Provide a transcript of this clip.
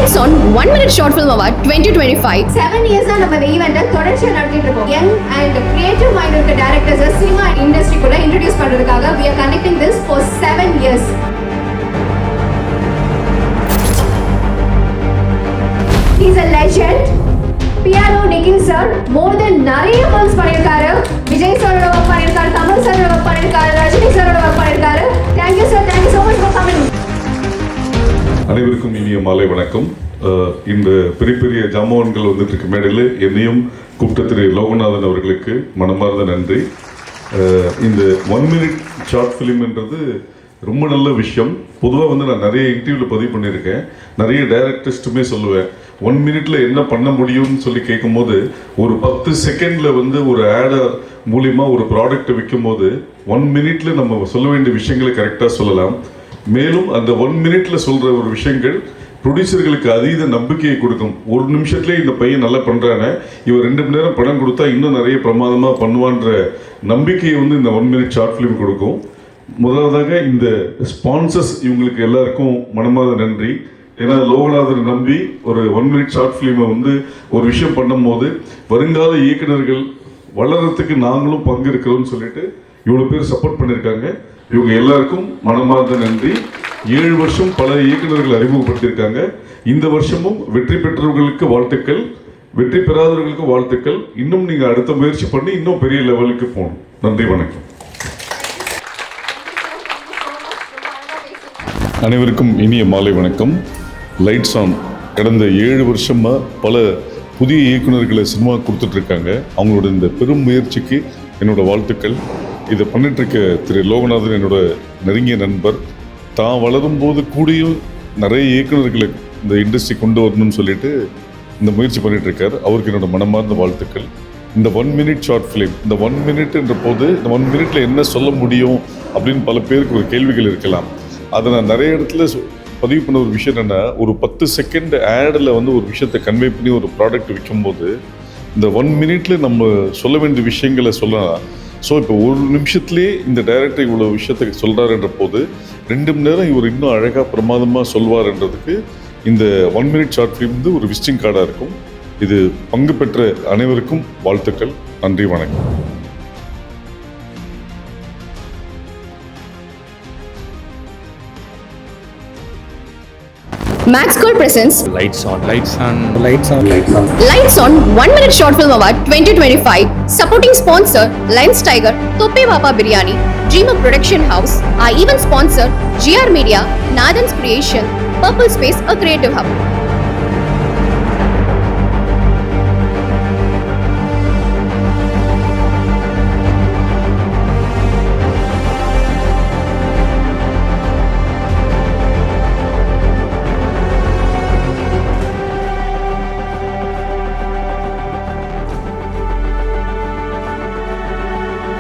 Lights on 1 minute short film award 2025. 7 years நம்ம இந்த ஈவென்ட்டை தொடர்ச்சியா நடத்திட்டு இருக்கோம். யங் அண்ட் கிரியேட்டிவ் மைண்ட் இருக்க டைரக்டர்ஸ் சினிமா இண்டஸ்ட்ரிக்குள்ள இன்ட்ரோடியூஸ் பண்றதுக்காக we are conducting this for 7 years. He's a legend. Piano Nikhil sir more than நிறைய films பண்ணிருக்காரு. விஜய் சாரோட ஒர்க் பண்ணிருக்காரு, கமல் சாரோட ஒர்க் பண்ணிருக்காரு, ரஜினி சாரோட ஒர்க் பண்ணிருக்காரு. Thank you sir, thank you so much for coming. அனைவருக்கும் இனிய மாலை வணக்கம். இந்த பெரிய பெரிய ஜாமான்கள் வந்துட்டு இருக்க மேடையில் என்னையும் கூப்பிட்ட திரு லோகநாதன் அவர்களுக்கு மனமார்ந்த நன்றி. இந்த 1 minute ஷார்ட் ஃபிலிம்ன்றது ரொம்ப நல்ல விஷயம். பொதுவாக வந்து நான் நிறைய இன்டர்வியூவில் பதிவு பண்ணியிருக்கேன். நிறைய டைரக்டர்ஸ்ட்டுமே சொல்லுவேன் 1 minute என்ன பண்ண முடியும்னு சொல்லி கேட்கும்போது ஒரு 10 செகண்டில் வந்து ஒரு ஆடை மூலிமா ஒரு ப்ராடக்ட்டை விற்கும் போது 1 minute நம்ம சொல்ல வேண்டிய விஷயங்களை கரெக்டாக சொல்லலாம். மேலும் அந்த 1 minute சொல்கிற ஒரு விஷயங்கள் ப்ரொடியூசர்களுக்கு அதீத நம்பிக்கையை கொடுக்கும். ஒரு நிமிஷத்துலேயே இந்த பையன் நல்லா பண்ணுறானே, இவர் 2 மணி நேரம் படம் கொடுத்தா இன்னும் நிறைய பிரமாதமாக பண்ணுவான்ற நம்பிக்கையை வந்து இந்த 1 minute ஷார்ட் ஃபிலிம் கொடுக்கும். முதலாவதாக இந்த ஸ்பான்சர்ஸ் இவங்களுக்கு எல்லாருக்கும் மனமார்ந்த நன்றி. ஏன்னா லோகநாதன் நம்பி ஒரு 1 minute ஷார்ட் ஃபிலிமை வந்து ஒரு விஷயம் பண்ணும்போது வருங்கால இயக்குநர்கள் வளர்கிறதுக்கு நாங்களும் பங்கு இருக்கிறோம்னு சொல்லிட்டு இவ்வளோ பேர் சப்போர்ட் பண்ணியிருக்காங்க. இவங்க எல்லாருக்கும் மனமார்ந்த நன்றி. 7 வருஷம் பல இயக்குநர்கள் அறிமுகப்படுத்தியிருக்காங்க. இந்த வருஷமும் வெற்றி பெற்றவர்களுக்கு வாழ்த்துக்கள், வெற்றி பெறாதவர்களுக்கு வாழ்த்துக்கள். இன்னும் நீங்கள் அடுத்த முயற்சி பண்ணி இன்னும் பெரிய லெவலுக்கு போகணும். நன்றி, வணக்கம். அனைவருக்கும் இனிய மாலை வணக்கம். லைட்ஸ் ஆன் கடந்த 7 வருஷமாக பல புதிய இயக்குநர்களை சினிமா கொடுத்துட்ருக்காங்க. அவங்களோட இந்த பெரும் முயற்சிக்கு என்னோட வாழ்த்துக்கள். இதை பண்ணிட்டுருக்க திரு லோகநாதன் என்னோட நெருங்கிய நண்பர். தான் வளரும்போது கூடியும் நிறைய இயக்குநர்களை இந்த இண்டஸ்ட்ரி கொண்டு வரணும்னு சொல்லிட்டு இந்த முயற்சி பண்ணிகிட்ருக்கார். அவருக்கு என்னோட மனமார்ந்த வாழ்த்துக்கள். இந்த 1 minute ஷார்ட் ஃபிலிம், இந்த 1 minuteன்ற போது இந்த 1 minute என்ன சொல்ல முடியும் அப்படின்னு பல பேருக்கு ஒரு கேள்விகள் இருக்கலாம். அதை நான் நிறைய இடத்துல பதிவு பண்ண ஒரு விஷயம் என்னென்னா, ஒரு 10 செகண்ட் ஆடில் வந்து ஒரு விஷயத்தை கன்வே பண்ணி ஒரு ப்ராடக்ட் விற்கும்போது இந்த 1 minute நம்ம சொல்ல வேண்டிய விஷயங்களை சொல்லலாம். ஸோ இப்போ ஒரு நிமிஷத்துலேயே இந்த டைரக்டர் இவ்வளோ விஷயத்தை சொல்கிறாருன்ற போது 2 மணி நேரம் இவர் இன்னும் அழகாக பிரமாதமாக சொல்வார்ன்றதுக்கு இந்த 1 minute ஷார்ட் ஃபிலிம் வந்து ஒரு விசிட்டிங் கார்டாக இருக்கும். இது பங்கு பெற்ற அனைவருக்கும் வாழ்த்துக்கள். நன்றி, வணக்கம். Max Gold presents Lights on. 1 minute short film award 2025. Supporting sponsor Lions Tiger, Toppe Papa Biryani, Dreamer Production House. Our event sponsor GR Media, Nathan's Creation, Purple Space, a creative hub.